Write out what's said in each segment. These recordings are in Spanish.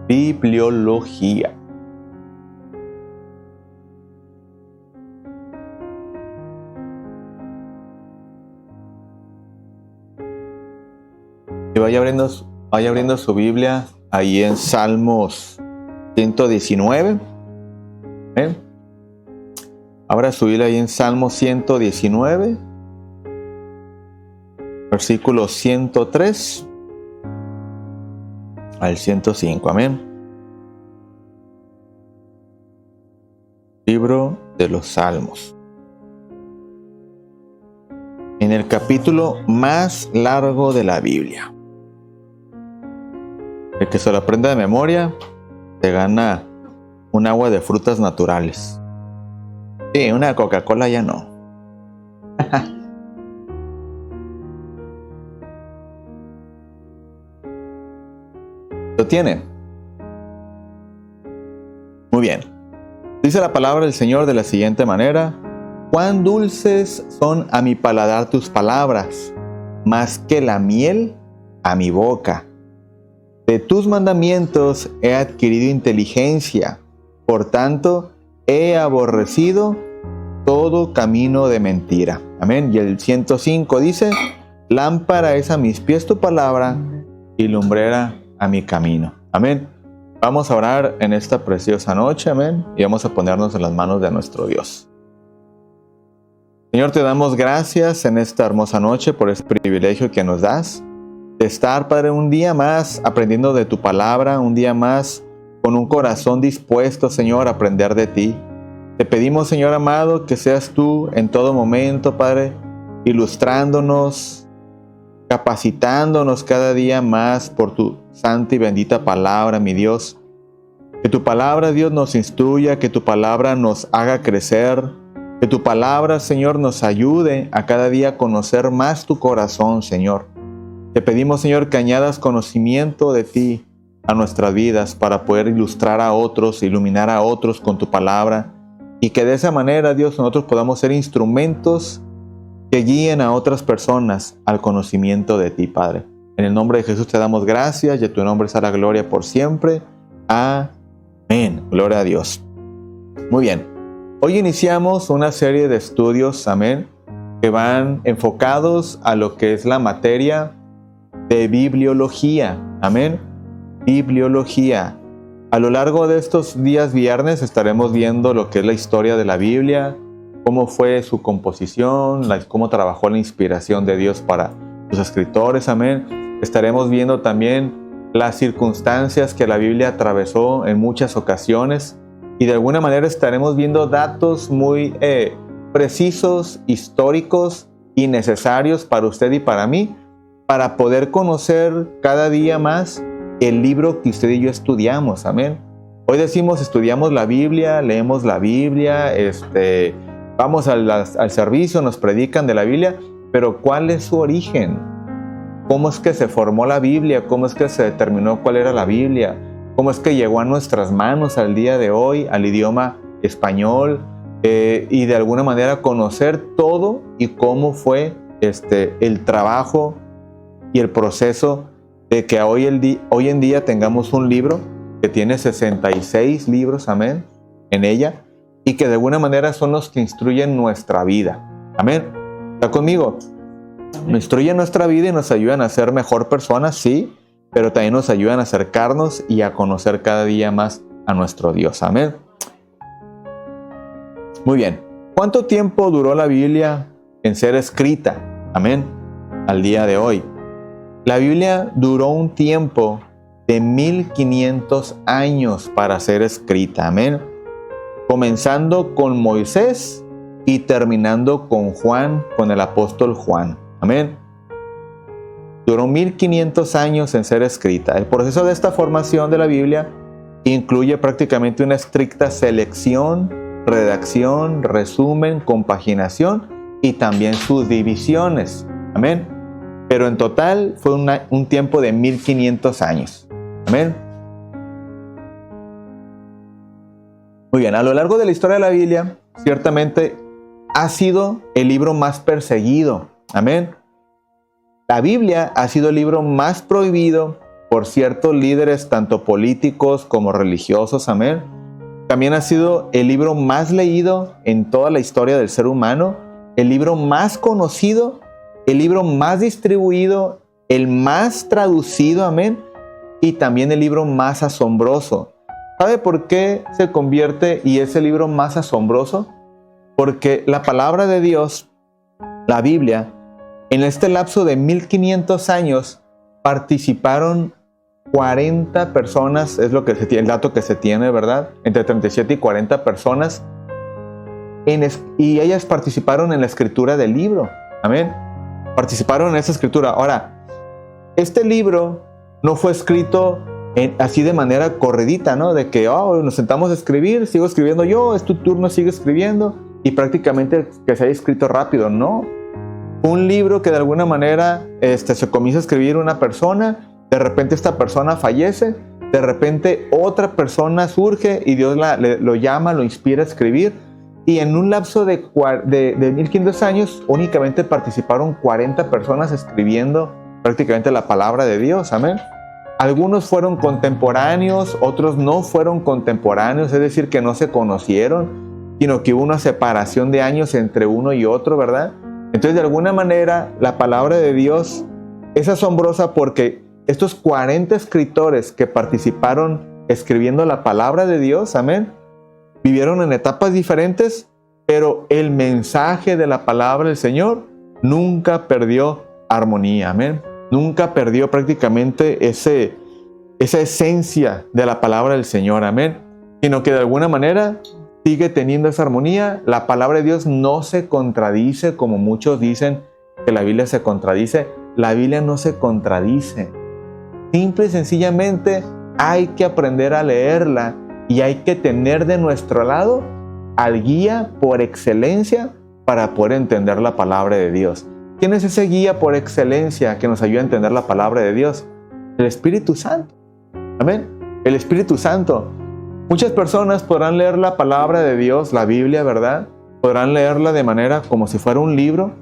Bibliología. Y vaya abriendo su Biblia ahí en Salmos 119. Abra su Biblia ahí en Salmos 119, versículos 103 al 105. Amén. Libro de los Salmos. En el capítulo más largo de la Biblia. El que se lo aprenda de memoria se gana un agua de frutas naturales. Sí, una Coca-Cola ya no. ¿Lo tiene? Muy bien. Dice la palabra del Señor de la siguiente manera: cuán dulces son a mi paladar tus palabras, más que la miel a mi boca. De tus mandamientos he adquirido inteligencia, por tanto he aborrecido todo camino de mentira. Amén. Y el 105 dice: lámpara es a mis pies tu palabra y lumbrera a mi camino. Amén. Vamos a orar en esta preciosa noche. Amén. Y vamos a ponernos en las manos de nuestro Dios. Señor, te damos gracias en esta hermosa noche por este privilegio que nos das de estar, Padre, un día más aprendiendo de tu palabra, un día más con un corazón dispuesto, Señor, a aprender de ti. Te pedimos, Señor amado, que seas tú en todo momento, Padre, ilustrándonos, capacitándonos cada día más por tu santa y bendita palabra, mi Dios. Que tu palabra, Dios, nos instruya, que tu palabra nos haga crecer, que tu palabra, Señor, nos ayude a cada día conocer más tu corazón, Señor. Te pedimos, Señor, que añadas conocimiento de ti a nuestras vidas para poder ilustrar a otros, iluminar a otros con tu palabra, y que de esa manera, Dios, nosotros podamos ser instrumentos que guíen a otras personas al conocimiento de ti, Padre. En el nombre de Jesús te damos gracias y a tu nombre sea la gloria por siempre. Amén. Gloria a Dios. Muy bien. Hoy iniciamos una serie de estudios, amén, que van enfocados a lo que es la materia de bibliología. Amén. Bibliología. A lo largo de estos días viernes estaremos viendo lo que es la historia de la Biblia, cómo fue su composición, cómo trabajó la inspiración de Dios para sus escritores. Amén. Estaremos viendo también las circunstancias que la Biblia atravesó en muchas ocasiones, y de alguna manera estaremos viendo datos muy precisos, históricos y necesarios para usted y para mí, para poder conocer cada día más el libro que usted y yo estudiamos. Amén. Hoy decimos estudiamos la Biblia, leemos la Biblia, vamos al servicio, nos predican de la Biblia, pero ¿cuál es su origen? ¿Cómo es que se formó la Biblia? ¿Cómo es que se determinó cuál era la Biblia? ¿Cómo es que llegó a nuestras manos al día de hoy, al idioma español? Y de alguna manera conocer todo y cómo fue el trabajo y el proceso de que hoy en día tengamos un libro que tiene 66 libros, amén, en ella, y que de alguna manera son los que instruyen nuestra vida. Amén. ¿Está conmigo? Nos instruyen nuestra vida y nos ayudan a ser mejor personas, sí, pero también nos ayudan a acercarnos y a conocer cada día más a nuestro Dios. Amén. Muy bien. ¿Cuánto tiempo duró la Biblia en ser escrita? Amén. Al día de hoy. La Biblia duró un tiempo de 1500 años para ser escrita. Amén. Comenzando con Moisés y terminando con Juan, con el apóstol Juan. Amén. Duró 1500 años en ser escrita. El proceso de esta formación de la Biblia incluye prácticamente una estricta selección, redacción, resumen, compaginación y también sus divisiones. Amén. Pero en total fue un tiempo de 1500 años. Amén. Muy bien, a lo largo de la historia de la Biblia, ciertamente ha sido el libro más perseguido. Amén. La Biblia ha sido el libro más prohibido por ciertos líderes, tanto políticos como religiosos, amén. También ha sido el libro más leído en toda la historia del ser humano, el libro más conocido, el libro más distribuido, el más traducido, amén, y también el libro más asombroso. ¿Sabe por qué se convierte y es el libro más asombroso? Porque la palabra de Dios, la Biblia, en este lapso de 1500 años participaron 40 personas, es lo que el dato que se tiene, ¿verdad? Entre 37 y 40 personas, y ellas participaron en la escritura del libro. Amén. Participaron en esa escritura. Ahora, este libro no fue escrito así de manera corridita, ¿no? De que nos sentamos a escribir, sigo escribiendo yo, es tu turno, sigue escribiendo, y prácticamente que se haya escrito rápido, no. Un libro que de alguna manera se comienza a escribir una persona, de repente esta persona fallece, de repente otra persona surge y Dios lo llama, lo inspira a escribir, y en un lapso de 1500 años únicamente participaron 40 personas escribiendo prácticamente la palabra de Dios, amén. Algunos fueron contemporáneos, otros no fueron contemporáneos, es decir, que no se conocieron, sino que hubo una separación de años entre uno y otro, ¿verdad? Entonces, de alguna manera, la palabra de Dios es asombrosa porque estos 40 escritores que participaron escribiendo la palabra de Dios, amén, vivieron en etapas diferentes, pero el mensaje de la palabra del Señor nunca perdió armonía, amén. Nunca perdió prácticamente esa esencia de la palabra del Señor, amén. Sino que de alguna manera sigue teniendo esa armonía. La palabra de Dios no se contradice, como muchos dicen que la Biblia se contradice. La Biblia no se contradice. Simple y sencillamente hay que aprender a leerla y hay que tener de nuestro lado al guía por excelencia para poder entender la palabra de Dios. ¿Quién es ese guía por excelencia que nos ayuda a entender la palabra de Dios? El Espíritu Santo. Amén. El Espíritu Santo. Muchas personas podrán leer la palabra de Dios, la Biblia, ¿verdad? Podrán leerla de manera como si fuera un libro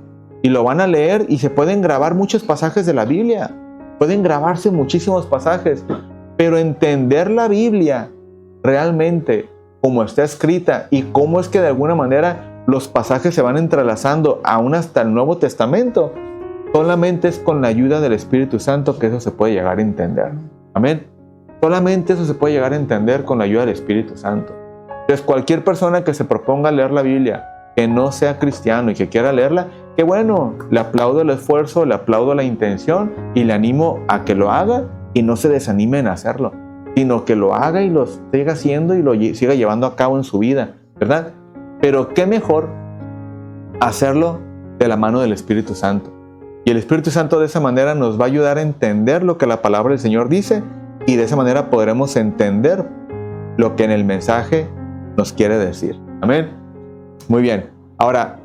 y lo van a leer y se pueden grabar muchos pasajes de la Biblia. Pueden grabarse muchísimos pasajes, pero entender la Biblia realmente como está escrita y cómo es que de alguna manera los pasajes se van entrelazando aún hasta el Nuevo Testamento, solamente es con la ayuda del Espíritu Santo que eso se puede llegar a entender. Amén. Solamente eso se puede llegar a entender con la ayuda del Espíritu Santo. Entonces, cualquier persona que se proponga leer la Biblia, que no sea cristiano y que quiera leerla, que bueno, le aplaudo el esfuerzo, le aplaudo la intención y le animo a que lo haga y no se desanime en hacerlo, sino que lo haga y lo siga haciendo y lo siga llevando a cabo en su vida, ¿verdad? Pero qué mejor hacerlo de la mano del Espíritu Santo. Y el Espíritu Santo de esa manera nos va a ayudar a entender lo que la palabra del Señor dice y de esa manera podremos entender lo que en el mensaje nos quiere decir. Amén. Muy bien. Ahora,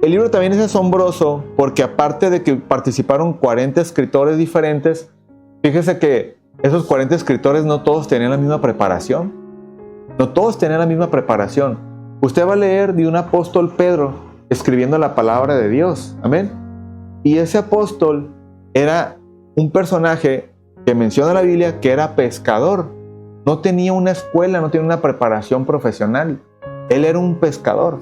el libro también es asombroso porque aparte de que participaron 40 escritores diferentes, fíjese que esos 40 escritores no todos tenían la misma preparación. No todos tenían la misma preparación. Usted va a leer de un apóstol Pedro escribiendo la palabra de Dios. Amén. Y ese apóstol era un personaje que menciona la Biblia que era pescador. No tenía una escuela, no tenía una preparación profesional. Él era un pescador.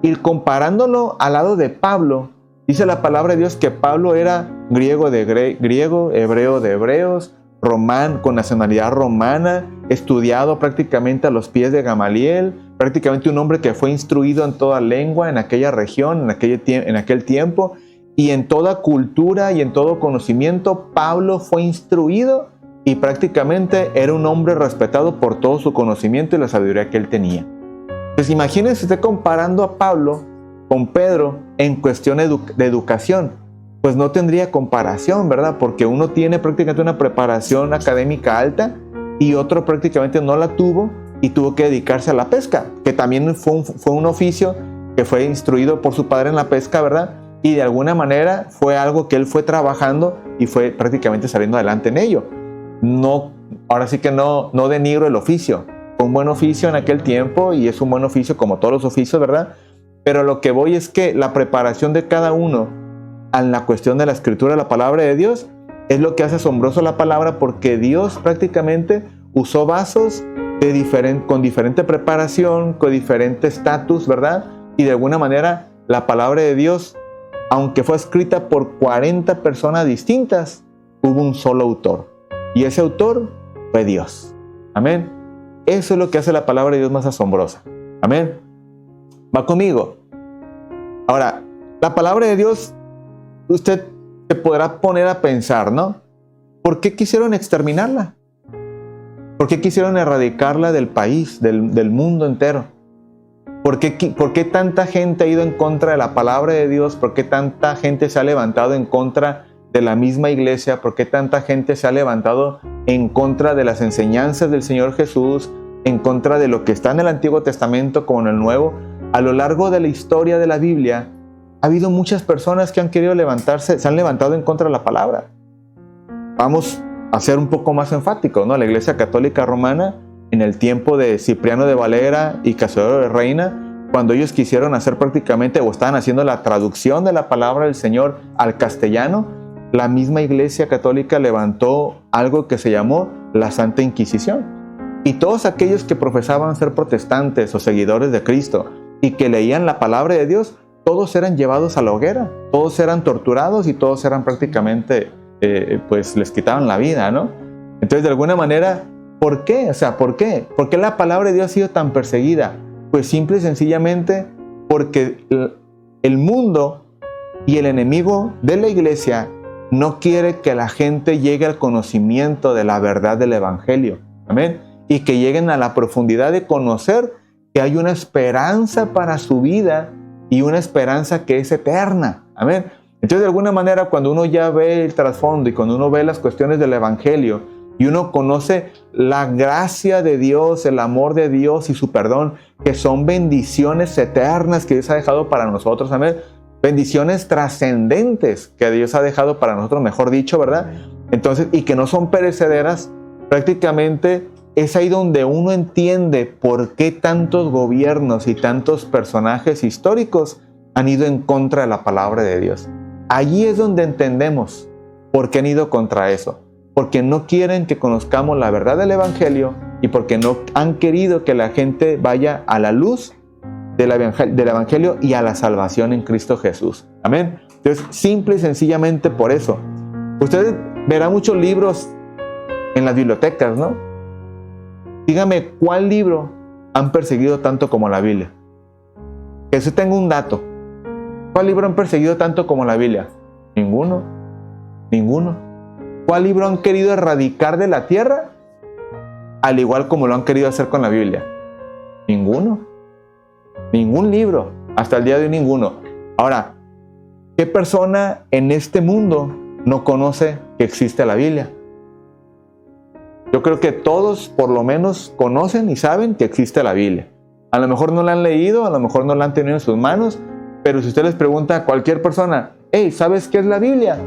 Y comparándolo al lado de Pablo, dice la palabra de Dios que Pablo era griego de griego, hebreo de hebreos, con nacionalidad romana, estudiado prácticamente a los pies de Gamaliel, prácticamente un hombre que fue instruido en toda lengua en aquella región, en aquel tiempo, y en toda cultura y en todo conocimiento. Pablo fue instruido y prácticamente era un hombre respetado por todo su conocimiento y la sabiduría que él tenía. Pues imagínense usted comparando a Pablo con Pedro en cuestión de educación. Pues no tendría comparación, ¿verdad? Porque uno tiene prácticamente una preparación académica alta y otro prácticamente no la tuvo y tuvo que dedicarse a la pesca, que también fue un oficio que fue instruido por su padre en la pesca, ¿verdad? Y de alguna manera fue algo que él fue trabajando y fue prácticamente saliendo adelante en ello. No, ahora sí que no denigro el oficio. Fue un buen oficio en aquel tiempo y es un buen oficio como todos los oficios, ¿verdad? Pero lo que voy es que la preparación de cada uno en la cuestión de la escritura de la palabra de Dios Es lo que hace asombroso la palabra, porque Dios prácticamente usó vasos con diferente preparación, con diferente estatus, ¿verdad? Y de alguna manera la palabra de Dios, aunque fue escrita por 40 personas distintas, hubo un solo autor. Y ese autor fue Dios. Amén. Eso es lo que hace la palabra de Dios más asombrosa. Amén. ¿Va conmigo? Ahora, la palabra de Dios, usted se podrá poner a pensar, ¿no? ¿Por qué quisieron exterminarla? ¿Por qué quisieron erradicarla del país, del mundo entero? ¿Por qué tanta gente ha ido en contra de la palabra de Dios? ¿Por qué tanta gente se ha levantado en contra de la misma iglesia? ¿Por qué tanta gente se ha levantado en contra de las enseñanzas del Señor Jesús? En contra de lo que está en el Antiguo Testamento como en el Nuevo. A lo largo de la historia de la Biblia, ha habido muchas personas que han querido levantarse, se han levantado en contra de la palabra. Vamos a ser un poco más enfáticos, ¿no? La Iglesia Católica Romana, en el tiempo de Cipriano de Valera y Casiodoro de Reina, cuando ellos quisieron hacer prácticamente, o estaban haciendo la traducción de la palabra del Señor al castellano, la misma Iglesia Católica levantó algo que se llamó la Santa Inquisición. Y todos aquellos que profesaban ser protestantes o seguidores de Cristo y que leían la palabra de Dios, todos eran llevados a la hoguera, todos eran torturados y todos eran prácticamente, pues les quitaban la vida, ¿no? Entonces, de alguna manera, ¿por qué? O sea, ¿por qué? ¿Por qué la palabra de Dios ha sido tan perseguida? Pues simple y sencillamente porque el mundo y el enemigo de la iglesia no quiere que la gente llegue al conocimiento de la verdad del Evangelio. Amén. Y que lleguen a la profundidad de conocer que hay una esperanza para su vida y una esperanza que es eterna. Amén. Entonces, de alguna manera, cuando uno ya ve el trasfondo y cuando uno ve las cuestiones del Evangelio y uno conoce la gracia de Dios, el amor de Dios y su perdón, que son bendiciones eternas que Dios ha dejado para nosotros, amén, bendiciones trascendentes que Dios ha dejado para nosotros, mejor dicho, ¿verdad? Entonces, y que no son perecederas, prácticamente es ahí donde uno entiende por qué tantos gobiernos y tantos personajes históricos han ido en contra de la palabra de Dios. Allí es donde entendemos por qué han ido contra eso. Porque no quieren que conozcamos la verdad del Evangelio y porque no han querido que la gente vaya a la luz del Evangelio y a la salvación en Cristo Jesús. Amén. Entonces, simple y sencillamente por eso. Ustedes verán muchos libros en las bibliotecas, ¿no? Dígame, ¿cuál libro han perseguido tanto como la Biblia? Que si tengo un dato. ¿Cuál libro han perseguido tanto como la Biblia? Ninguno. Ninguno. ¿Cuál libro han querido erradicar de la tierra? Al igual como lo han querido hacer con la Biblia. Ninguno. Ningún libro. Hasta el día de hoy ninguno. Ahora, ¿qué persona en este mundo no conoce que existe la Biblia? Yo creo que todos por lo menos conocen y saben que existe la Biblia. A lo mejor no la han leído, a lo mejor no la han tenido en sus manos, pero si usted les pregunta a cualquier persona, hey, ¿sabes qué es la Biblia?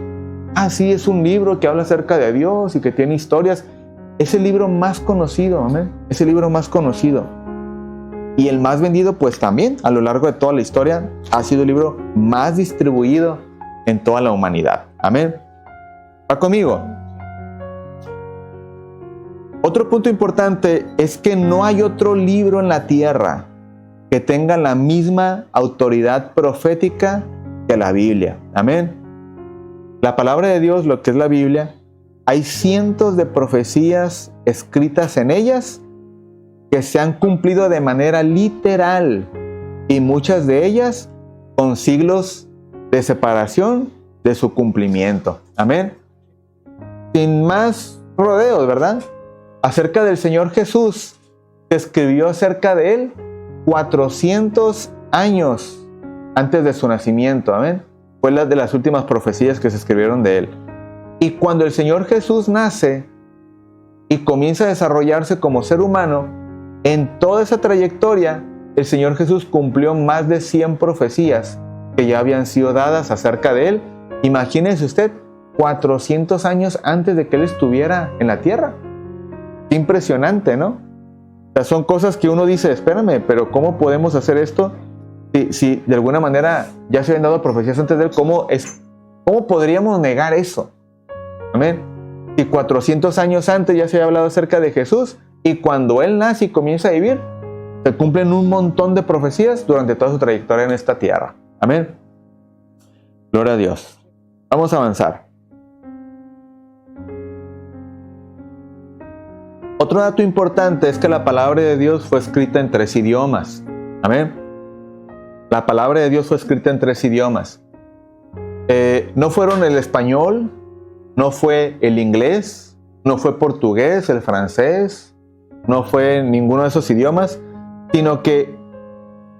Ah, sí, es un libro que habla acerca de Dios y que tiene historias. Es el libro más conocido, amén. Es el libro más conocido. Y el más vendido, pues también, a lo largo de toda la historia, ha sido el libro más distribuido en toda la humanidad. Amén. ¿Va conmigo? Otro punto importante es que no hay otro libro en la tierra que tenga la misma autoridad profética que la Biblia. Amén. La palabra de Dios, lo que es la Biblia, hay cientos de profecías escritas en ellas que se han cumplido de manera literal y muchas de ellas con siglos de separación de su cumplimiento. Amén. Sin más rodeos, ¿verdad? Acerca del Señor Jesús, se escribió acerca de Él 400 años antes de su nacimiento. Amén. Fue la de las últimas profecías que se escribieron de Él. Y cuando el Señor Jesús nace y comienza a desarrollarse como ser humano, en toda esa trayectoria, el Señor Jesús cumplió más de 100 profecías que ya habían sido dadas acerca de Él. Imagínese usted, 400 años antes de que Él estuviera en la tierra. Qué impresionante, ¿no? O sea, son cosas que uno dice, espérame, pero ¿cómo podemos hacer esto? Si de alguna manera ya se habían dado profecías antes de Él, ¿cómo podríamos negar eso? Amén. Y 400 años antes ya se había hablado acerca de Jesús, y cuando Él nace y comienza a vivir, se cumplen un montón de profecías durante toda su trayectoria en esta tierra. Amén. Gloria a Dios. Vamos a avanzar. Otro dato importante es que la palabra de Dios fue escrita en 3 idiomas. Amén. La palabra de Dios fue escrita en 3 idiomas. No fueron el español, no fue el inglés, no fue portugués, el francés, no fue ninguno de esos idiomas, sino que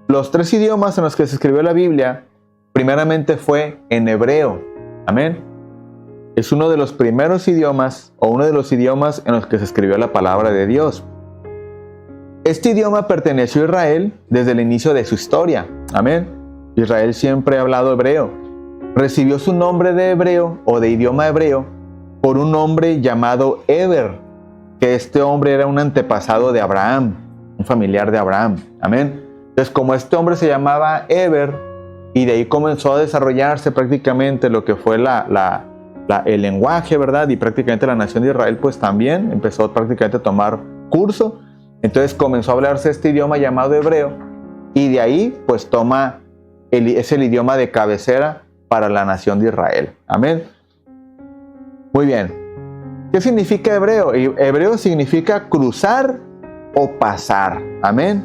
los 3 idiomas en los que se escribió la Biblia, primeramente fue en hebreo. Amén. Es uno de los primeros idiomas, o uno de los idiomas en los que se escribió la palabra de Dios. Este idioma perteneció a Israel desde el inicio de su historia. Amén. Israel siempre ha hablado hebreo. Recibió su nombre de hebreo o de idioma hebreo por un hombre llamado Eber, que este hombre era un antepasado de Abraham, un familiar de Abraham. Amén. Entonces, como este hombre se llamaba Eber, y de ahí comenzó a desarrollarse prácticamente lo que fue el lenguaje, ¿verdad? Y prácticamente la nación de Israel pues también empezó prácticamente a tomar curso. Entonces comenzó a hablarse este idioma llamado hebreo, y de ahí pues es el idioma de cabecera para la nación de Israel. Amén. Muy bien. ¿Qué significa hebreo? Hebreo significa cruzar o pasar. Amén.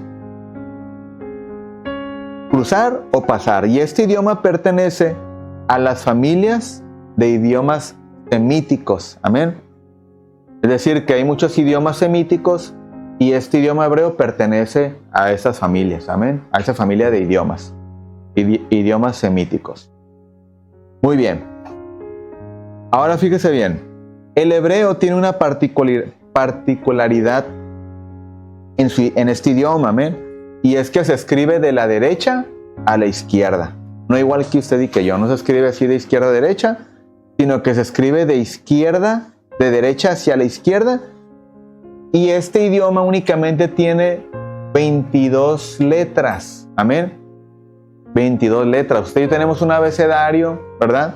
Cruzar o pasar. Y este idioma pertenece a las familias de idiomas semíticos. Amén. Es decir, que hay muchos idiomas semíticos y este idioma hebreo pertenece a esas familias. Amén. A esa familia de idiomas. Idiomas semíticos. Muy bien. Ahora fíjese bien. El hebreo tiene una particularidad en este idioma. Amén. Y es que se escribe de la derecha a la izquierda. No igual que usted y que yo. No se escribe así de izquierda a derecha, sino que se escribe de derecha hacia la izquierda. Y este idioma únicamente tiene 22 letras. Amén. 22 letras. Usted y yo tenemos un abecedario, ¿verdad?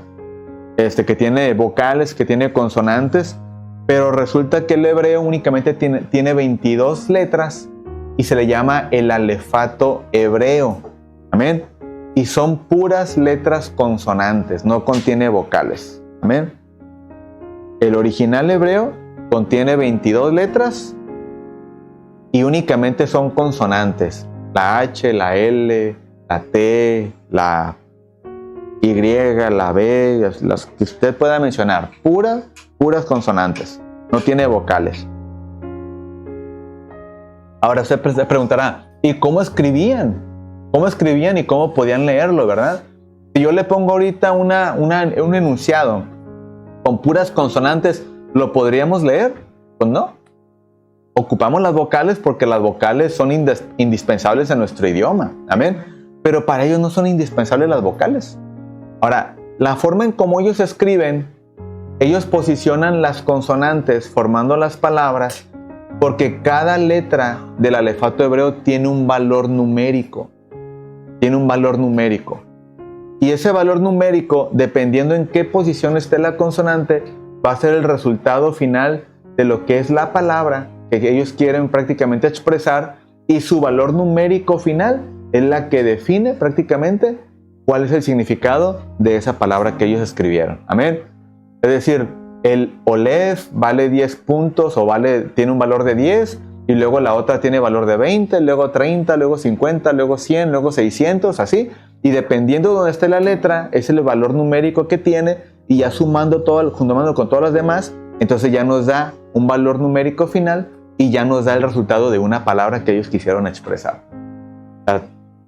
Que tiene vocales, que tiene consonantes. Pero resulta que el hebreo únicamente tiene 22 letras y se le llama el alefato hebreo. Amén. Y son puras letras consonantes, no contiene vocales. Amén. El original hebreo contiene 22 letras y únicamente son consonantes. La H, la L, la T, la Y, la B, las que usted pueda mencionar. Puras consonantes. No tiene vocales. Ahora usted se preguntará, ¿y cómo escribían? ¿Cómo escribían y cómo podían leerlo, verdad? Si yo le pongo ahorita un enunciado con puras consonantes, ¿lo podríamos leer? Pues no. Ocupamos las vocales porque las vocales son indispensables en nuestro idioma. Amén. Pero para ellos no son indispensables las vocales. Ahora, la forma en cómo ellos escriben, ellos posicionan las consonantes formando las palabras porque cada letra del alefato hebreo tiene un valor numérico. Tiene un valor numérico. Y ese valor numérico, dependiendo en qué posición esté la consonante, va a ser el resultado final de lo que es la palabra que ellos quieren prácticamente expresar, y su valor numérico final es la que define prácticamente cuál es el significado de esa palabra que ellos escribieron. Amén. Es decir, el Olef vale 10 puntos o tiene un valor de 10, y luego la otra tiene valor de 20, luego 30, luego 50, luego 100, luego 600, así. Y dependiendo de dónde esté la letra, es el valor numérico que tiene, y ya sumando con todas las demás, entonces ya nos da un valor numérico final y ya nos da el resultado de una palabra que ellos quisieron expresar.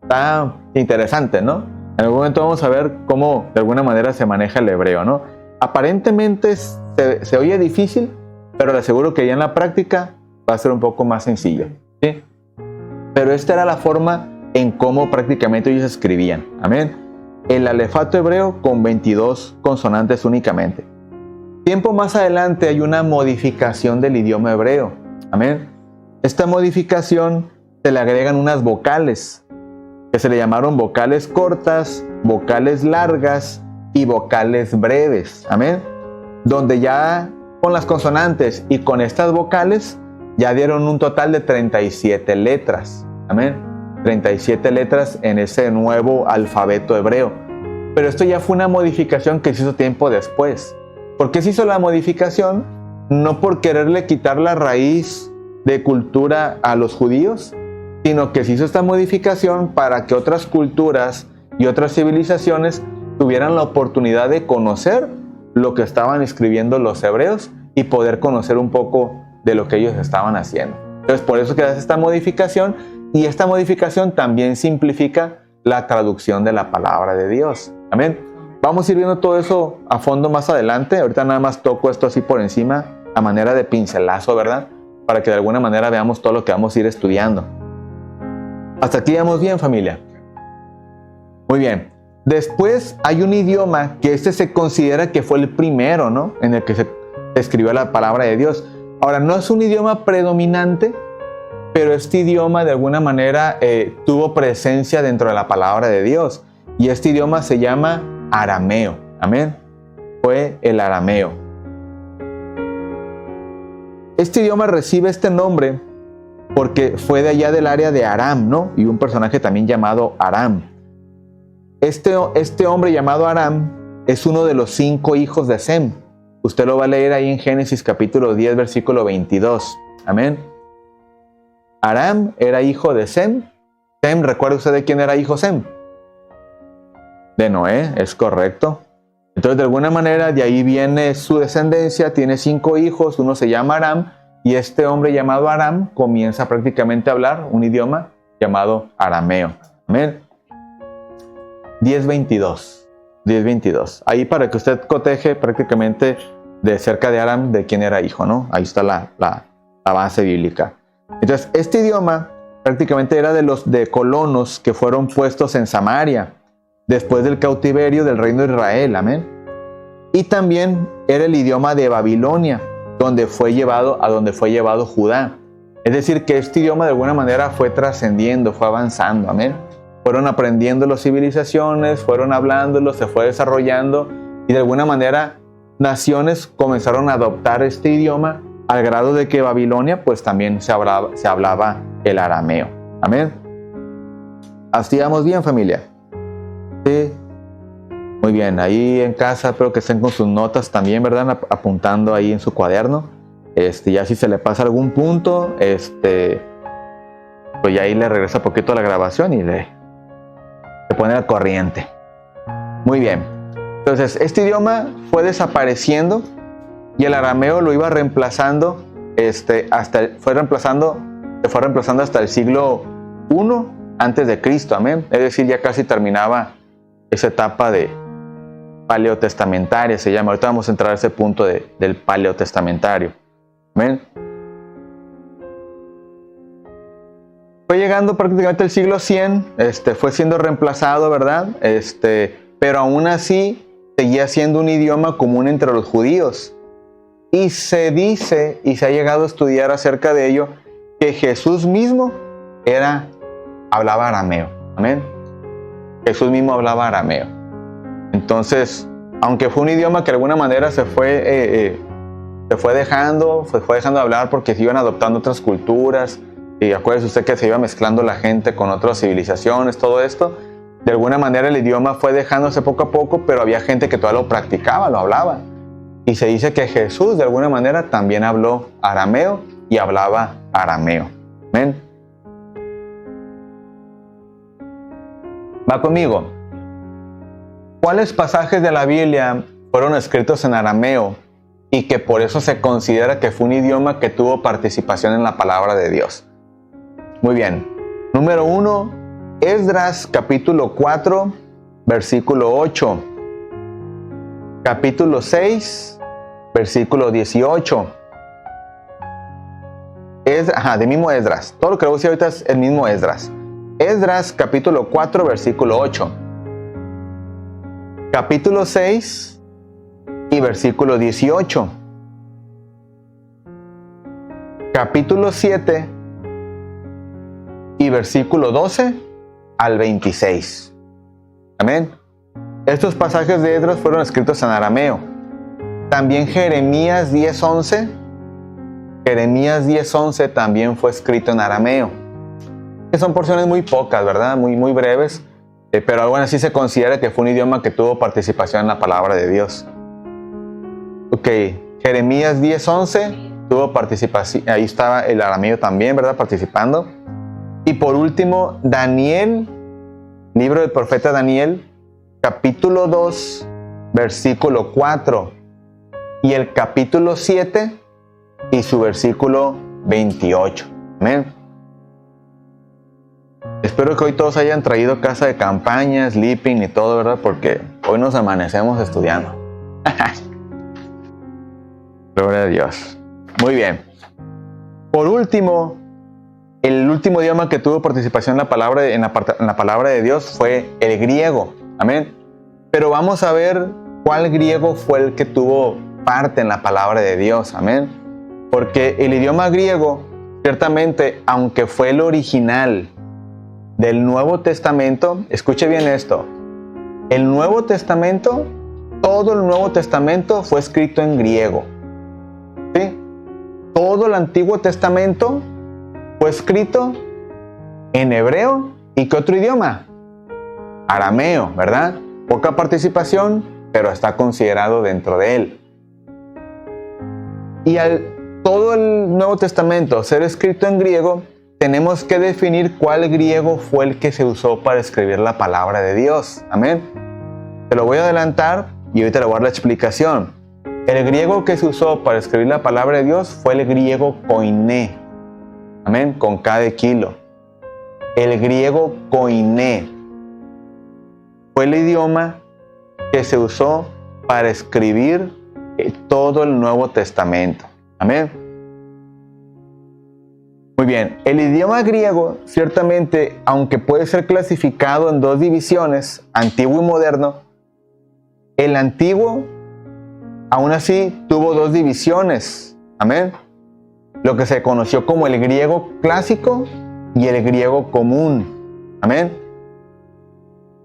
Está interesante, ¿no? En algún momento vamos a ver cómo de alguna manera se maneja el hebreo, ¿no? Aparentemente se oye difícil, pero le aseguro que ya en la práctica va a ser un poco más sencillo, ¿sí? Pero esta era la forma en cómo prácticamente ellos escribían. Amén. El alefato hebreo con 22 consonantes únicamente. Tiempo más adelante hay una modificación del idioma hebreo. Amén. Esta modificación se le agregan unas vocales que se le llamaron vocales cortas, vocales largas y vocales breves. Amén. donde ya con las consonantes y con estas vocales ya dieron un total de 37 letras. Amén. 37 letras en ese nuevo alfabeto hebreo. Pero esto ya fue una modificación que se hizo tiempo después. ¿Por qué se hizo la modificación? No por quererle quitar la raíz de cultura a los judíos, sino que se hizo esta modificación para que otras culturas y otras civilizaciones tuvieran la oportunidad de conocer lo que estaban escribiendo los hebreos y poder conocer un poco de lo que ellos estaban haciendo. Entonces, por eso que hace esta modificación, y esta modificación también simplifica la traducción de la palabra de Dios. Amén. Vamos a ir viendo todo eso a fondo más adelante. Ahorita nada más toco esto así por encima, a manera de pincelazo, ¿verdad? Para que de alguna manera veamos todo lo que vamos a ir estudiando. ¿Hasta aquí vamos bien, familia? Muy bien. Después hay un idioma que se considera que fue el primero, ¿no? En el que se escribió la palabra de Dios. Ahora, no es un idioma predominante, pero este idioma de alguna manera tuvo presencia dentro de la palabra de Dios. Y este idioma se llama arameo. Amén. Fue el arameo. Este idioma recibe este nombre porque fue de allá del área de Aram, ¿no? Y un personaje también llamado Aram. Este hombre llamado Aram es uno de los 5 hijos de Sem. Usted lo va a leer ahí en Génesis capítulo 10, versículo 22. Amén. Aram era hijo de Sem. Sem, ¿recuerda usted de quién era hijo Sem? De Noé, es correcto. Entonces, de alguna manera, de ahí viene su descendencia. Tiene 5 hijos, uno se llama Aram, y este hombre llamado Aram comienza prácticamente a hablar un idioma llamado arameo. Amén. 10:22. 10:22. Ahí para que usted coteje prácticamente de cerca de Aram de quién era hijo, ¿no? Ahí está la base bíblica. Entonces, este idioma prácticamente era de los colonos que fueron puestos en Samaria después del cautiverio del reino de Israel. Amén. Y también era el idioma de Babilonia, donde fue llevado Judá. Es decir, que este idioma de alguna manera fue trascendiendo, fue avanzando. Amén. Fueron aprendiendo las civilizaciones, fueron hablándolo, se fue desarrollando, y de alguna manera naciones comenzaron a adoptar este idioma al grado de que Babilonia pues también se hablaba el arameo. Amén. Así vamos bien, familia. Sí. Muy bien, ahí en casa espero que estén con sus notas también, ¿verdad? Apuntando ahí en su cuaderno. Ya si se le pasa algún punto, pues ya ahí le regresa poquito a la grabación y le pone al corriente. Muy bien. Entonces, este idioma fue desapareciendo y el arameo lo iba reemplazando, se fue reemplazando hasta el siglo I antes de Cristo. Amén. Es decir, ya casi terminaba esa etapa de paleotestamentaria, se llama. Ahorita vamos a entrar a ese punto del paleotestamentario. Amén. Fue llegando prácticamente el siglo 100, fue siendo reemplazado, ¿verdad? Pero aún así seguía siendo un idioma común entre los judíos. Y se dice, y se ha llegado a estudiar acerca de ello, que Jesús mismo hablaba arameo. Amén. Jesús mismo hablaba arameo. Entonces, aunque fue un idioma que de alguna manera se fue dejando de hablar porque se iban adoptando otras culturas, y acuérdese usted que se iba mezclando la gente con otras civilizaciones, todo esto, de alguna manera el idioma fue dejándose poco a poco, pero había gente que todavía lo practicaba, lo hablaba. Y se dice que Jesús de alguna manera también habló arameo y hablaba arameo. Amén. Va conmigo. ¿Cuáles pasajes de la Biblia fueron escritos en arameo y que por eso se considera que fue un idioma que tuvo participación en la palabra de Dios? Muy bien. Número 1, Esdras capítulo 4, versículo 8. Capítulo 6, versículo 18. De mismo Esdras. Todo lo que voy a decir ahorita es el mismo Esdras. Esdras capítulo 4, versículo 8. Capítulo 6 y versículo 18. Capítulo 7 y versículo 12 al 26. Amén. Estos pasajes de Esdras fueron escritos en arameo. También Jeremías 10:11. Jeremías 10:11 también fue escrito en arameo. Que son porciones muy pocas, ¿verdad? Muy breves. Pero aún así se considera que fue un idioma que tuvo participación en la palabra de Dios. Ok, Jeremías 10:11 tuvo participación. Ahí estaba el arameo también, ¿verdad? Participando. Y por último, Daniel, libro del profeta Daniel, capítulo 2, versículo 4. Y el capítulo 7 y su versículo 28. Amén. Espero que hoy todos hayan traído casa de campaña, sleeping y todo, ¿verdad? Porque hoy nos amanecemos estudiando. Gloria a Dios. Muy bien. Por último, el último idioma que tuvo participación en la palabra de Dios fue el griego. Amén. Pero vamos a ver cuál griego fue el que tuvo parte en la palabra de Dios. Amén. Porque el idioma griego, ciertamente, aunque fue el original del Nuevo Testamento, escuche bien esto, el Nuevo Testamento, todo el Nuevo Testamento fue escrito en griego. ¿Sí? Todo el Antiguo Testamento fue escrito en hebreo. ¿Y qué otro idioma? Arameo, ¿verdad? Poca participación, pero está considerado dentro de él. Y al todo el Nuevo Testamento ser escrito en griego, tenemos que definir cuál griego fue el que se usó para escribir la palabra de Dios. Amén. Te lo voy a adelantar y ahorita le voy a dar la explicación. El griego que se usó para escribir la palabra de Dios fue el griego koiné. Amén, con K de kilo. El griego koiné fue el idioma que se usó para escribir todo el Nuevo Testamento. Amén. Muy bien, el idioma griego, ciertamente, aunque puede ser clasificado en dos divisiones, antiguo y moderno, el antiguo, aún así, tuvo dos divisiones. Amén. Lo que se conoció como el griego clásico y el griego común. Amén.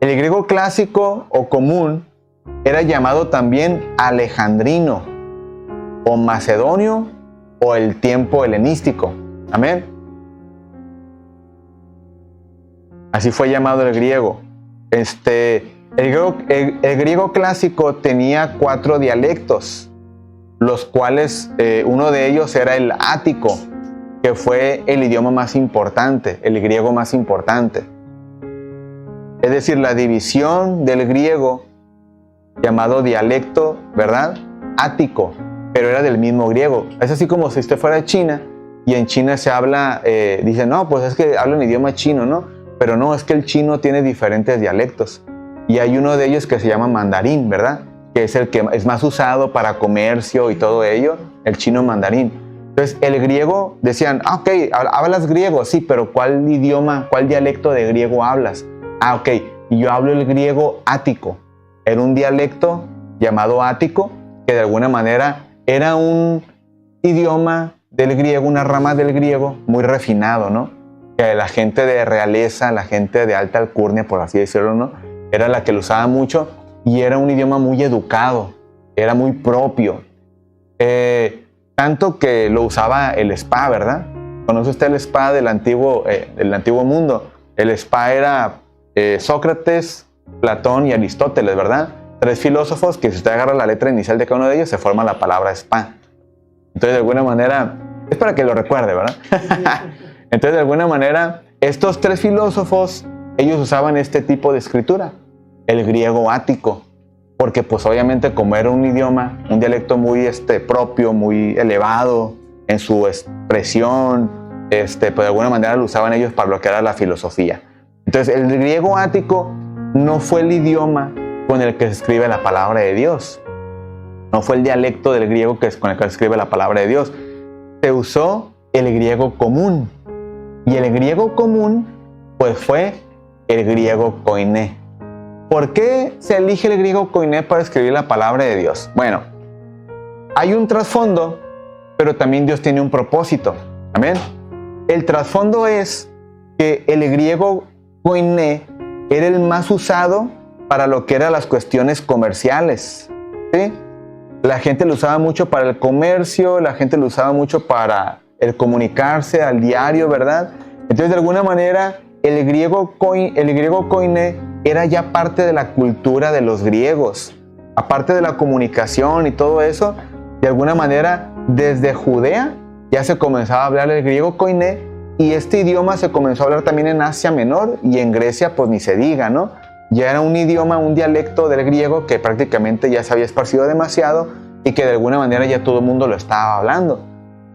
El griego clásico o común era llamado también alejandrino o macedonio o el tiempo helenístico. Amén. Así fue llamado el griego. El griego clásico tenía 4 dialectos, los cuales uno de ellos era el ático, que fue el idioma más importante, el griego más importante. Es decir, la división del griego llamado dialecto, ¿verdad? Ático, pero era del mismo griego. Es así como si usted fuera a China y en China se habla, dicen, no, pues es que hablan idioma chino, ¿no? Pero no, es que el chino tiene diferentes dialectos. Y hay uno de ellos que se llama mandarín, ¿verdad? Que es el que es más usado para comercio y todo ello, el chino mandarín. Entonces, el griego, decían, ok, ¿hablas griego? Sí, pero ¿cuál idioma, cuál dialecto de griego hablas? Ok, y yo hablo el griego ático. Era un dialecto llamado ático, que de alguna manera era un idioma del griego, una rama del griego muy refinado, ¿no? Que la gente de realeza, la gente de alta alcurnia, por así decirlo, ¿no? Era la que lo usaba mucho y era un idioma muy educado, era muy propio. Tanto que lo usaba el spa, ¿verdad? ¿Conoce usted el spa del antiguo mundo? El spa era Sócrates, Platón y Aristóteles, ¿verdad? 3 filósofos que si usted agarra la letra inicial de cada uno de ellos se forma la palabra spa. Entonces, de alguna manera, es para que lo recuerde, ¿verdad? Entonces, de alguna manera, estos 3 filósofos, ellos usaban este tipo de escritura, el griego ático, porque pues obviamente como era un idioma, un dialecto muy propio, muy elevado en su expresión, pues de alguna manera lo usaban ellos para lo que era la filosofía. Entonces, el griego ático no fue el idioma con el que se escribe la palabra de Dios. No fue el dialecto del griego con el que se escribe la palabra de Dios. Se usó el griego común. Y el griego común, pues fue el griego koiné. ¿Por qué se elige el griego koiné para escribir la palabra de Dios? Bueno, hay un trasfondo, pero también Dios tiene un propósito. Amén. El trasfondo es que el griego koiné era el más usado para lo que eran las cuestiones comerciales. ¿Sí? La gente lo usaba mucho para el comercio, la gente lo usaba mucho para el comunicarse al diario, ¿verdad? Entonces, de alguna manera, el griego koiné era ya parte de la cultura de los griegos. Aparte de la comunicación y todo eso, de alguna manera, desde Judea ya se comenzaba a hablar el griego koiné, y este idioma se comenzó a hablar también en Asia Menor, y en Grecia pues ni se diga, ¿no? Ya era un idioma, un dialecto del griego que prácticamente ya se había esparcido demasiado y que de alguna manera ya todo el mundo lo estaba hablando.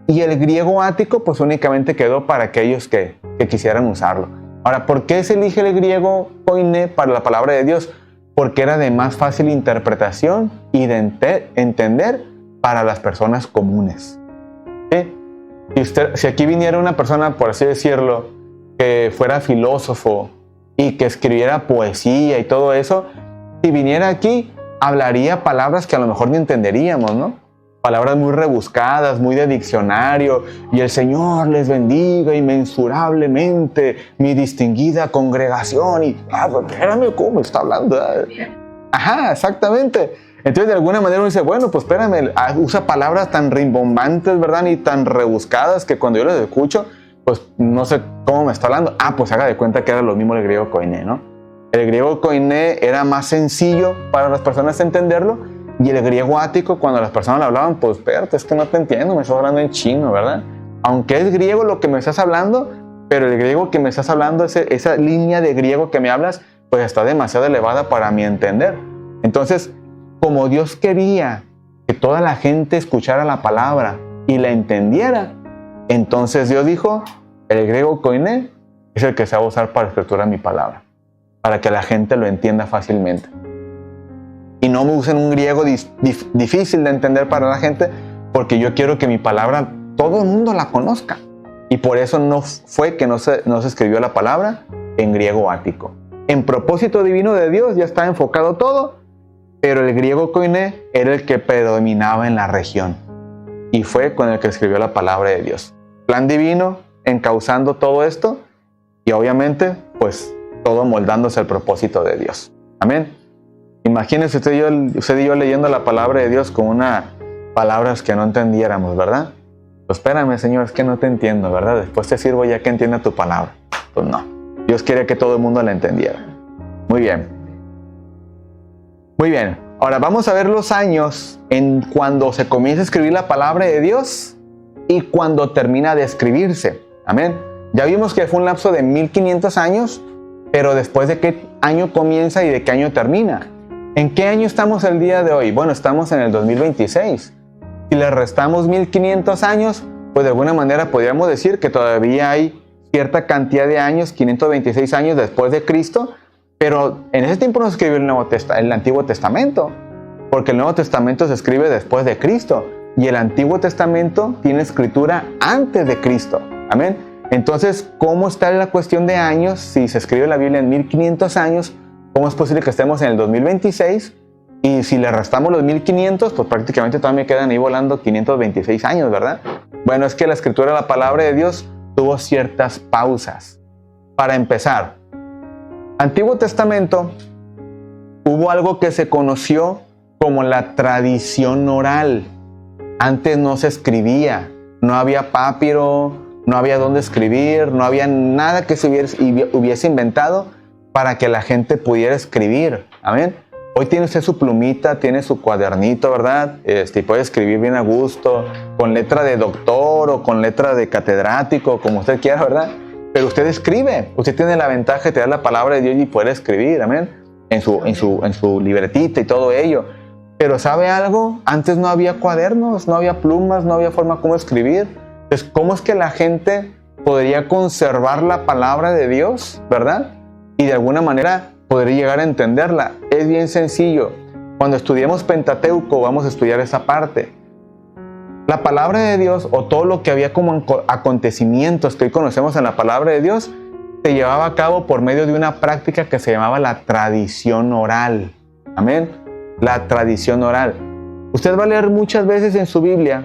Y el griego ático pues únicamente quedó para aquellos que quisieran usarlo. Ahora, ¿por qué se elige el griego koiné para la palabra de Dios? Porque era de más fácil interpretación y de entender para las personas comunes. ¿Sí? Si aquí viniera una persona, por así decirlo, que fuera filósofo y que escribiera poesía y todo eso, si viniera aquí, hablaría palabras que a lo mejor ni entenderíamos, ¿no? Palabras muy rebuscadas, muy de diccionario, y el Señor les bendiga inmensurablemente, mi distinguida congregación, y, espérame, ¿cómo está hablando? Ajá, exactamente. Entonces, de alguna manera uno dice, bueno, pues espérame, usa palabras tan rimbombantes, ¿verdad? Y tan rebuscadas que cuando yo las escucho, pues no sé cómo me está hablando. Pues haga de cuenta que era lo mismo el griego koiné, ¿no? El griego koiné era más sencillo para las personas entenderlo, y el griego ático, cuando las personas lo hablaban, pues espérate, es que no te entiendo, me estás hablando en chino, ¿verdad? Aunque es griego lo que me estás hablando, pero el griego que me estás hablando, esa línea de griego que me hablas, pues está demasiado elevada para mi entender. Entonces, como Dios quería que toda la gente escuchara la palabra y la entendiera, entonces Dios dijo, el griego koiné es el que se va a usar para escriturar mi palabra, para que la gente lo entienda fácilmente. Y no me usen un griego difícil de entender para la gente, porque yo quiero que mi palabra todo el mundo la conozca. Y por eso no fue que no se escribió la palabra en griego ático. En propósito divino de Dios ya está enfocado todo, pero el griego koiné era el que predominaba en la región. Y fue con el que escribió la palabra de Dios. Plan divino encauzando todo esto, y obviamente, pues, todo moldándose al propósito de Dios. Amén. Imagínense usted y yo leyendo la palabra de Dios con unas palabras que no entendiéramos, ¿verdad? Pues espérame, Señor, es que no te entiendo, ¿verdad? Después te sirvo ya que entienda tu palabra. Pues no. Dios quiere que todo el mundo la entendiera. Muy bien. Muy bien. Ahora vamos a ver los años en cuando se comienza a escribir la palabra de Dios y cuando termina de escribirse. Amén. Ya vimos que fue un lapso de 1500 años, pero después de qué año comienza y de qué año termina. ¿En qué año estamos el día de hoy? Bueno, estamos en el 2026. Si le restamos 1500 años, pues de alguna manera podríamos decir que todavía hay cierta cantidad de años, 526 años después de Cristo, pero en ese tiempo no se escribió el Antiguo Testamento, porque el Nuevo Testamento se escribe después de Cristo, y el Antiguo Testamento tiene escritura antes de Cristo. Amén. Entonces, ¿cómo está la cuestión de años? Si se escribe la Biblia en 1500 años, ¿cómo es posible que estemos en el 2026? Y si le restamos los 1500, pues prácticamente todavía me quedan ahí volando 526 años, ¿verdad? Bueno, es que la escritura de la palabra de Dios tuvo ciertas pausas. Para empezar, Antiguo Testamento, hubo algo que se conoció como la tradición oral. Antes no se escribía, no había papiro, no había dónde escribir, no había nada que se hubiese inventado para que la gente pudiera escribir. Amén. Hoy tiene usted su plumita, tiene su cuadernito, ¿verdad? Y puede escribir bien a gusto, con letra de doctor o con letra de catedrático, como usted quiera, ¿verdad? Pero usted escribe. Usted tiene la ventaja de tener la palabra de Dios y poder escribir, amén, en su libretita y todo ello. Pero ¿sabe algo? Antes no había cuadernos, no había plumas, no había forma como escribir. Entonces, ¿cómo es que la gente podría conservar la palabra de Dios, verdad? Y de alguna manera podría llegar a entenderla. Es bien sencillo. Cuando estudiemos Pentateuco vamos a estudiar esa parte. La palabra de Dios, o todo lo que había como acontecimientos que hoy conocemos en la palabra de Dios, se llevaba a cabo por medio de una práctica que se llamaba la tradición oral. Amén. La tradición oral. Usted va a leer muchas veces en su Biblia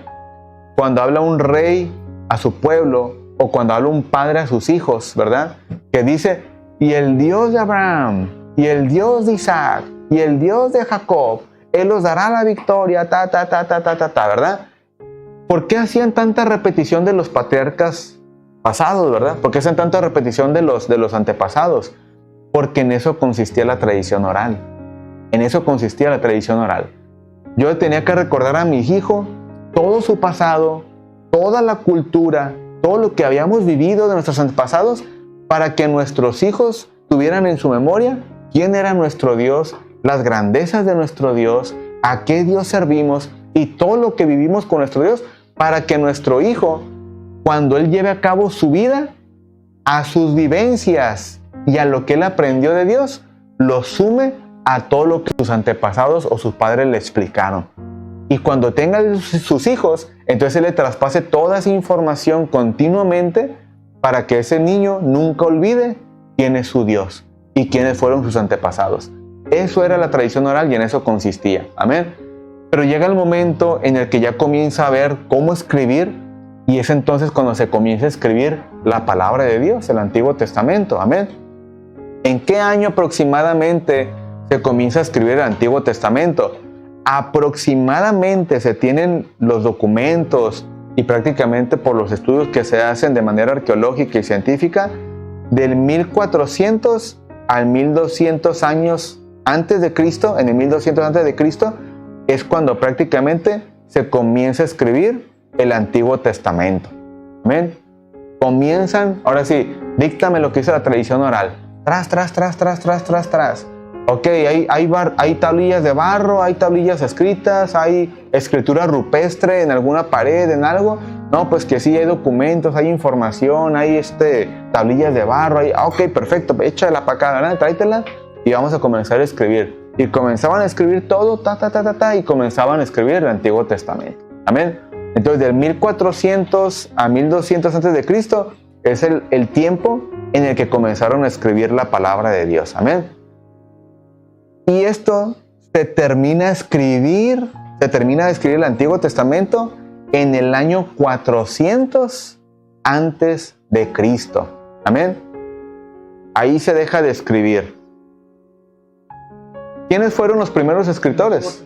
cuando habla un rey a su pueblo o cuando habla un padre a sus hijos, ¿verdad? Que dice, y el Dios de Abraham, y el Dios de Isaac, y el Dios de Jacob, Él os dará la victoria, ¿verdad? ¿Por qué hacían tanta repetición de los patriarcas pasados, verdad? ¿Por qué hacían tanta repetición de los antepasados? Porque en eso consistía la tradición oral. En eso consistía la tradición oral. Yo tenía que recordar a mi hijo todo su pasado, toda la cultura, todo lo que habíamos vivido de nuestros antepasados, para que nuestros hijos tuvieran en su memoria quién era nuestro Dios, las grandezas de nuestro Dios, a qué Dios servimos y todo lo que vivimos con nuestro Dios, para que nuestro hijo, cuando él lleve a cabo su vida, a sus vivencias y a lo que él aprendió de Dios, lo sume a todo lo que sus antepasados o sus padres le explicaron. Y cuando tenga sus hijos, entonces él le traspase toda esa información continuamente para que ese niño nunca olvide quién es su Dios y quiénes fueron sus antepasados. Eso era la tradición oral y en eso consistía. Amén. Pero llega el momento en el que ya comienza a ver cómo escribir, y es entonces cuando se comienza a escribir la palabra de Dios, el Antiguo Testamento. Amén. ¿En qué año aproximadamente se comienza a escribir el Antiguo Testamento? Aproximadamente se tienen los documentos y prácticamente por los estudios que se hacen de manera arqueológica y científica, del 1400 al 1200 años antes de Cristo, en el 1200 antes de Cristo, es cuando prácticamente se comienza a escribir el Antiguo Testamento. Amén. Comienzan, ahora sí, díctame lo que dice la tradición oral. Tras. Ok, hay tablillas de barro, hay tablillas escritas, hay escritura rupestre en alguna pared, en algo. No, pues que sí, hay documentos, hay información, hay tablillas de barro. Ok, perfecto, échala para acá, ¿verdad? Tráetela y vamos a comenzar a escribir. Y comenzaban a escribir todo, y comenzaban a escribir el Antiguo Testamento. Amén. Entonces, del 1400 a 1200 antes de Cristo es el tiempo en el que comenzaron a escribir la palabra de Dios. Amén. Y esto se termina de escribir el Antiguo Testamento en el año 400 antes de Cristo. Amén. Ahí se deja de escribir. ¿Quiénes fueron los primeros escritores?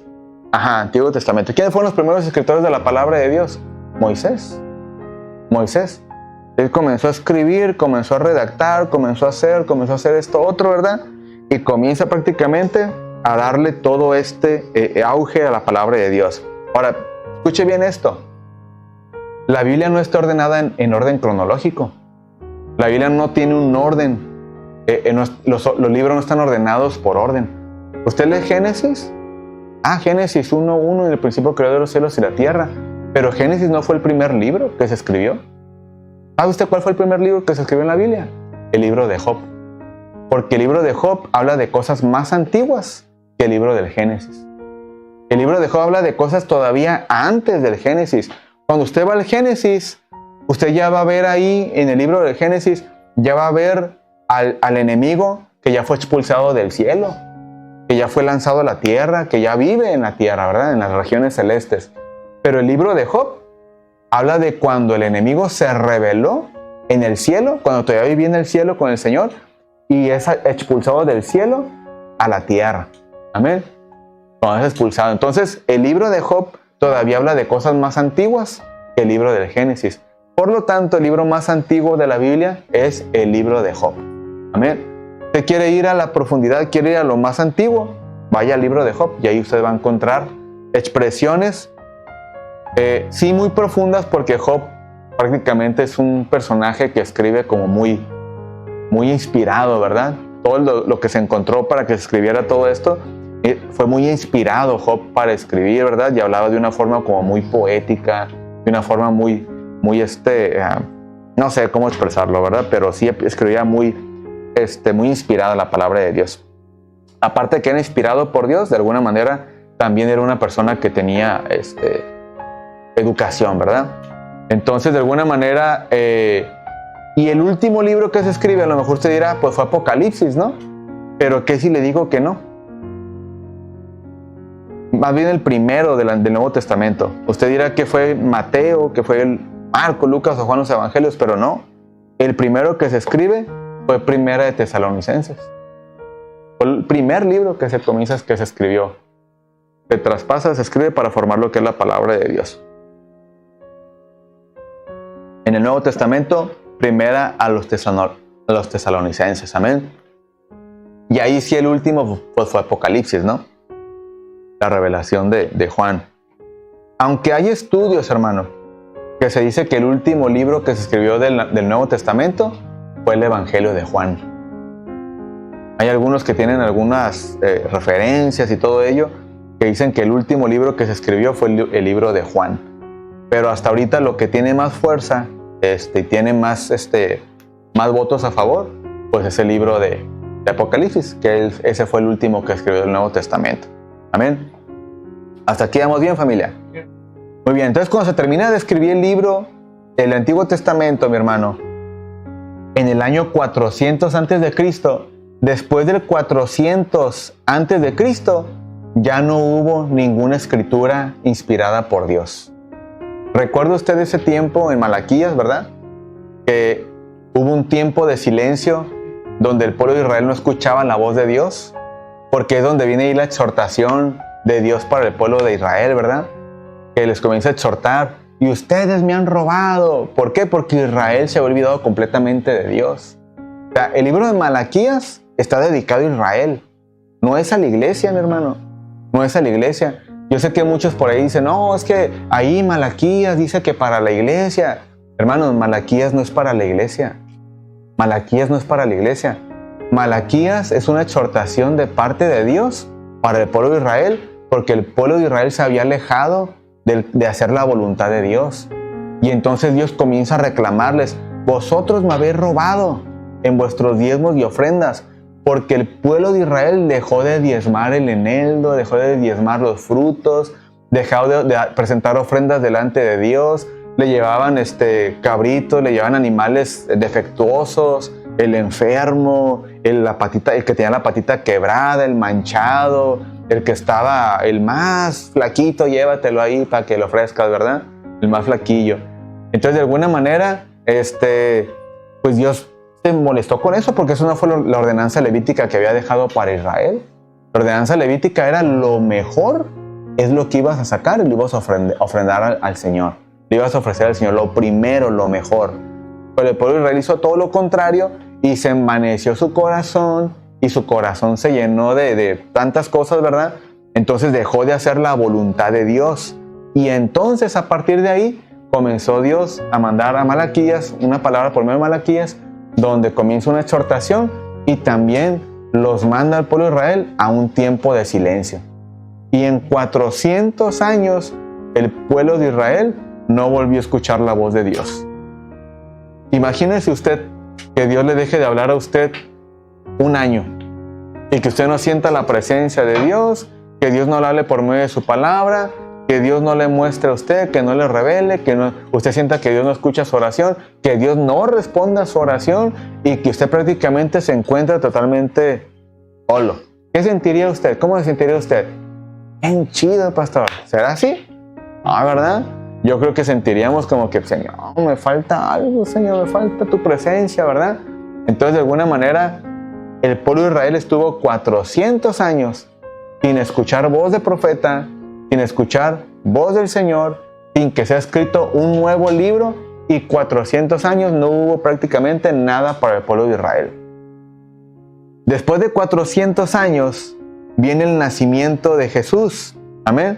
Antiguo Testamento. ¿Quiénes fueron los primeros escritores de la palabra de Dios? Moisés. Él comenzó a escribir, comenzó a redactar, comenzó a hacer esto otro, ¿verdad? Y comienza prácticamente a darle todo auge a la palabra de Dios. Ahora, escuche bien esto. La Biblia no está ordenada en orden cronológico. La Biblia no tiene un orden. Los libros no están ordenados por orden. ¿Usted lee Génesis? Génesis 1:1, en el principio creó los cielos y la tierra. Pero Génesis no fue el primer libro que se escribió. ¿Sabe usted cuál fue el primer libro que se escribió en la Biblia? El libro de Job. Porque el libro de Job habla de cosas más antiguas que el libro del Génesis. El libro de Job habla de cosas todavía antes del Génesis. Cuando usted va al Génesis, usted ya va a ver ahí, en el libro del Génesis, ya va a ver al enemigo que ya fue expulsado del cielo, que ya fue lanzado a la tierra, que ya vive en la tierra, ¿verdad? En las regiones celestes. Pero el libro de Job habla de cuando el enemigo se rebeló en el cielo, cuando todavía vivía en el cielo con el Señor, y es expulsado del cielo a la tierra. Amén. Cuando es expulsado. Entonces, el libro de Job todavía habla de cosas más antiguas que el libro del Génesis. Por lo tanto, el libro más antiguo de la Biblia es el libro de Job. Amén. Usted quiere ir a la profundidad, quiere ir a lo más antiguo, vaya al libro de Job y ahí usted va a encontrar expresiones, sí muy profundas, porque Job prácticamente es un personaje que escribe como muy inspirado, ¿verdad? Todo lo que se encontró para que se escribiera todo esto, fue muy inspirado Job para escribir, ¿verdad? Y hablaba de una forma como muy poética, de una forma muy no sé cómo expresarlo, ¿verdad? Pero sí escribía muy inspirada la palabra de Dios. Aparte de que era inspirado por Dios, de alguna manera también era una persona que tenía educación, ¿verdad? Entonces, de alguna manera, y el último libro que se escribe, a lo mejor usted dirá, pues fue Apocalipsis, ¿no? Pero ¿qué si le digo que no? Más bien el primero del Nuevo Testamento. Usted dirá que fue Mateo, que fue Marco, Lucas o Juan los Evangelios, pero no. El primero que se escribe fue Primera de Tesalonicenses. Fue el primer libro que se escribió. se traspasa, se escribe para formar lo que es la palabra de Dios. En el Nuevo Testamento, primera a los tesalonicenses, amén. Y ahí sí el último pues fue Apocalipsis, ¿no? La revelación de Juan. Aunque hay estudios, hermano, que se dice que el último libro que se escribió del Nuevo Testamento fue el Evangelio de Juan. Hay algunos que tienen algunas referencias y todo ello, que dicen que el último libro que se escribió fue el libro de Juan. Pero hasta ahorita lo que tiene más fuerza, tiene más votos a favor, pues es el libro de Apocalipsis, que ese fue el último que escribió el Nuevo Testamento. Amén. Hasta aquí vamos bien, familia. Muy bien, entonces cuando se termina de escribir el libro del Antiguo Testamento, mi hermano, en el año 400 a.C., después del 400 a.C., ya no hubo ninguna escritura inspirada por Dios. ¿Recuerda usted ese tiempo en Malaquías, verdad? Que hubo un tiempo de silencio donde el pueblo de Israel no escuchaba la voz de Dios, porque es donde viene ahí la exhortación de Dios para el pueblo de Israel, ¿verdad? Que les comienza a exhortar, y ustedes me han robado. ¿Por qué? Porque Israel se ha olvidado completamente de Dios. O sea, el libro de Malaquías está dedicado a Israel, no es a la iglesia, mi hermano, no es a la iglesia. Yo sé que muchos por ahí dicen, no, es que ahí Malaquías dice que para la iglesia. Hermanos, Malaquías no es para la iglesia. Malaquías no es para la iglesia. Malaquías es una exhortación de parte de Dios para el pueblo de Israel, porque el pueblo de Israel se había alejado de hacer la voluntad de Dios. Y entonces Dios comienza a reclamarles, vosotros me habéis robado en vuestros diezmos y ofrendas, porque el pueblo de Israel dejó de diezmar el eneldo, dejó de diezmar los frutos, dejó de presentar ofrendas delante de Dios, le llevaban cabritos, le llevaban animales defectuosos, el enfermo, el que tenía la patita quebrada, el manchado, el que estaba el más flaquito, llévatelo ahí para que lo ofrezcas, ¿verdad? El más flaquillo. Entonces, de alguna manera, pues Dios se molestó con eso, porque eso no fue la ordenanza levítica que había dejado para Israel. La ordenanza levítica era lo mejor, es lo que ibas a sacar y lo ibas a ofrendar al Señor. Le ibas a ofrecer al Señor lo primero, lo mejor. Pero el pueblo de Israel hizo todo lo contrario y se envaneció su corazón, y su corazón se llenó de tantas cosas, ¿verdad? Entonces dejó de hacer la voluntad de Dios. Y entonces a partir de ahí comenzó Dios a mandar a Malaquías, una palabra por medio de Malaquías, donde comienza una exhortación y también los manda al pueblo de Israel a un tiempo de silencio. Y en 400 años el pueblo de Israel no volvió a escuchar la voz de Dios. Imagínese usted que Dios le deje de hablar a usted un año y que usted no sienta la presencia de Dios, que Dios no le hable por medio de su palabra, que Dios no le muestre a usted, que no le revele, usted sienta que Dios no escucha su oración, que Dios no responda a su oración y que usted prácticamente se encuentra totalmente solo. ¿Qué sentiría usted? ¿Cómo se sentiría usted? Bien chido, pastor. ¿Será así? Ah, ¿verdad? Yo creo que sentiríamos como que, Señor, me falta algo, Señor, me falta tu presencia, ¿verdad? Entonces, de alguna manera, el pueblo de Israel estuvo 400 años sin escuchar voz de profeta, sin escuchar voz del Señor, sin que sea escrito un nuevo libro, y 400 años no hubo prácticamente nada para el pueblo de Israel. Después de 400 años viene el nacimiento de Jesús. Amén.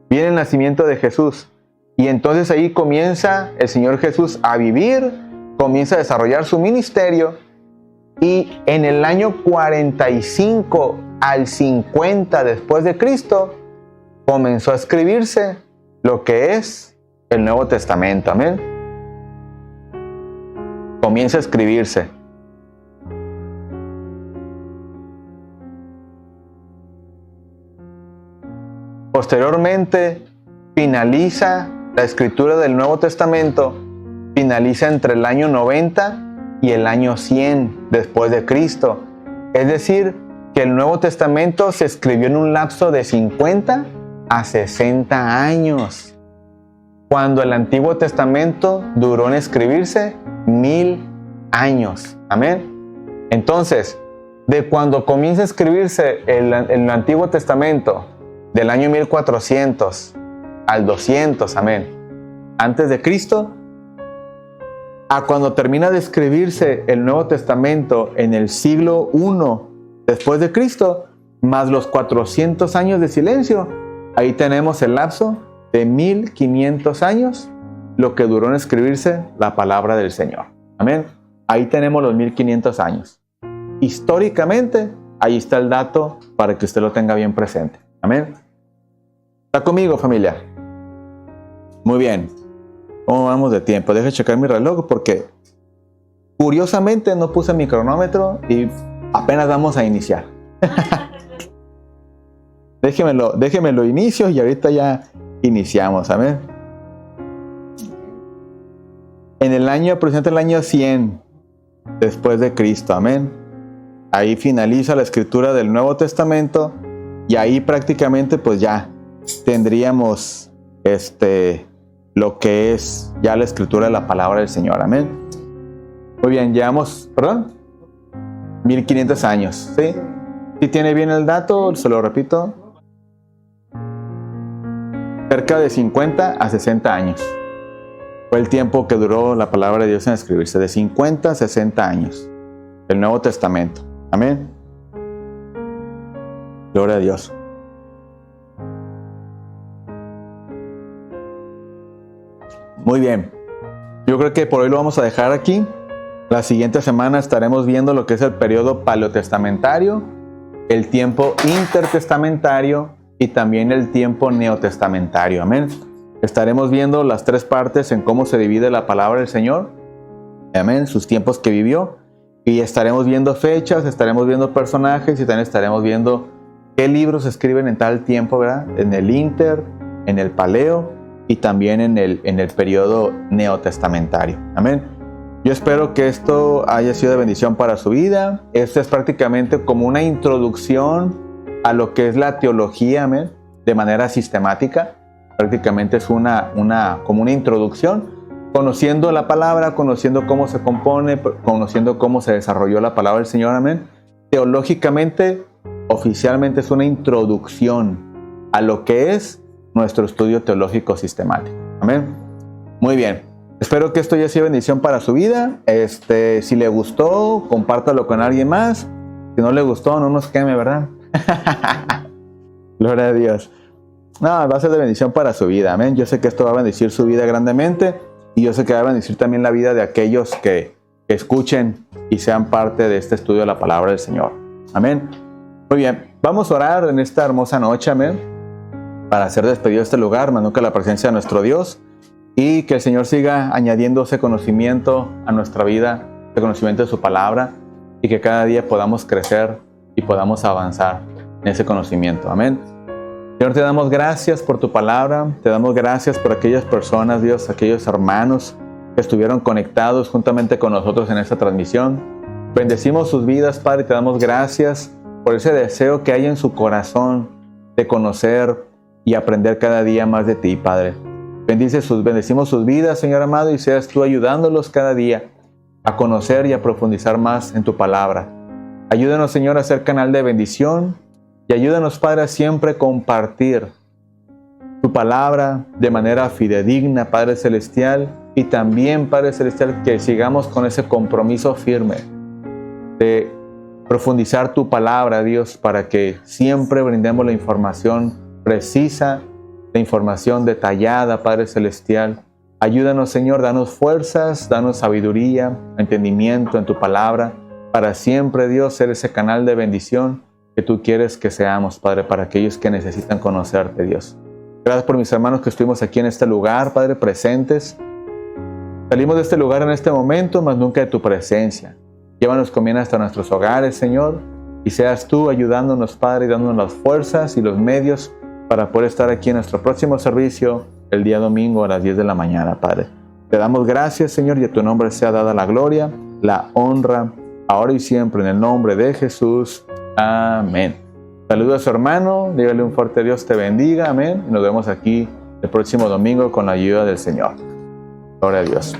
Viene el nacimiento de Jesús. Y entonces ahí comienza el Señor Jesús a vivir, comienza a desarrollar su ministerio. Y en el año 45 al 50 después de Cristo, comenzó a escribirse lo que es el Nuevo Testamento. Amén. Comienza a escribirse. Posteriormente, finaliza la escritura del Nuevo Testamento, finaliza entre el año 90 y el año 100 después de Cristo. Es decir, que el Nuevo Testamento se escribió en un lapso de 50 a 60 años, cuando el Antiguo Testamento duró en escribirse 1000 años. Amén. Entonces, de cuando comienza a escribirse el Antiguo Testamento del año 1400 al 200, amén, antes de Cristo, a cuando termina de escribirse el Nuevo Testamento en el siglo I después de Cristo, más los 400 años de silencio, ahí tenemos el lapso de 1500 años, lo que duró en escribirse la palabra del Señor. Amén. Ahí tenemos los 1500 años. Históricamente, ahí está el dato para que usted lo tenga bien presente. Amén. ¿Está conmigo, familia? Muy bien. ¿Cómo vamos de tiempo? Deje checar mi reloj porque curiosamente no puse mi cronómetro y apenas vamos a iniciar. Déjemelo inicio y ahorita ya iniciamos. Amén. En el año, aproximadamente el año 100 después de Cristo. Amén. Ahí finaliza la escritura del Nuevo Testamento y ahí prácticamente pues ya tendríamos lo que es ya la escritura de la palabra del Señor. Amén. Muy bien, llevamos, ¿perdón? 1500 años, ¿sí? Si tiene bien el dato, se lo repito. Cerca de 50 a 60 años. Fue el tiempo que duró la palabra de Dios en escribirse, de 50 a 60 años. El Nuevo Testamento. Amén. Gloria a Dios. Muy bien. Yo creo que por hoy lo vamos a dejar aquí. La siguiente semana estaremos viendo lo que es el periodo paleotestamentario, el tiempo intertestamentario y también el tiempo neotestamentario. Amén. Estaremos viendo las tres partes en cómo se divide la palabra del Señor. Amén. Sus tiempos que vivió. Y estaremos viendo fechas, estaremos viendo personajes y también estaremos viendo qué libros se escriben en tal tiempo, ¿verdad? En el inter, en el paleo y también en el periodo neotestamentario. Amén. Yo espero que esto haya sido de bendición para su vida. Esto es prácticamente como una introducción a lo que es la teología, amén, de manera sistemática. Prácticamente es como una introducción, conociendo la palabra, conociendo cómo se compone, conociendo cómo se desarrolló la palabra del Señor, amén. Teológicamente, oficialmente es una introducción a lo que es nuestro estudio teológico sistemático. Amén. Muy bien. Espero que esto haya sido bendición para su vida. Si le gustó, compártalo con alguien más. Si no le gustó, no nos queme, ¿verdad? Gloria a Dios. No, va a ser de bendición para su vida. Amén. Yo sé que esto va a bendecir su vida grandemente. Y yo sé que va a bendecir también la vida de aquellos que escuchen y sean parte de este estudio de la palabra del Señor. Amén. Muy bien. Vamos a orar en esta hermosa noche. Amén. Para ser despedido de este lugar, más nunca la presencia de nuestro Dios. Y que el Señor siga añadiendo ese conocimiento a nuestra vida, ese conocimiento de su palabra. Y que cada día podamos crecer y podamos avanzar en ese conocimiento. Amén. Señor, te damos gracias por tu palabra, te damos gracias por aquellas personas, Dios, aquellos hermanos que estuvieron conectados juntamente con nosotros en esta transmisión. Bendecimos sus vidas, Padre, te damos gracias por ese deseo que hay en su corazón de conocer y aprender cada día más de ti, Padre. Bendecimos sus vidas, Señor amado, y seas tú ayudándolos cada día a conocer y a profundizar más en tu palabra. Ayúdanos, Señor, a ser canal de bendición. Y ayúdanos, Padre, a siempre compartir tu palabra de manera fidedigna, Padre Celestial. Y también, Padre Celestial, que sigamos con ese compromiso firme de profundizar tu palabra, Dios, para que siempre brindemos la información precisa, la información detallada, Padre Celestial. Ayúdanos, Señor, danos fuerzas, danos sabiduría, entendimiento en tu palabra, para siempre, Dios, ser ese canal de bendición que tú quieres que seamos, Padre, para aquellos que necesitan conocerte, Dios. Gracias por mis hermanos que estuvimos aquí en este lugar, Padre, presentes. Salimos de este lugar en este momento, mas nunca de tu presencia. Llévanos con bien hasta nuestros hogares, Señor, y seas tú ayudándonos, Padre, y dándonos las fuerzas y los medios para poder estar aquí en nuestro próximo servicio el día domingo a las 10 de la mañana, Padre. Te damos gracias, Señor, y a tu nombre sea dada la gloria, la honra, ahora y siempre, en el nombre de Jesús. Amén. Saludos a su hermano, dígale un fuerte Dios te bendiga, amén. Y nos vemos aquí el próximo domingo con la ayuda del Señor. Gloria a Dios.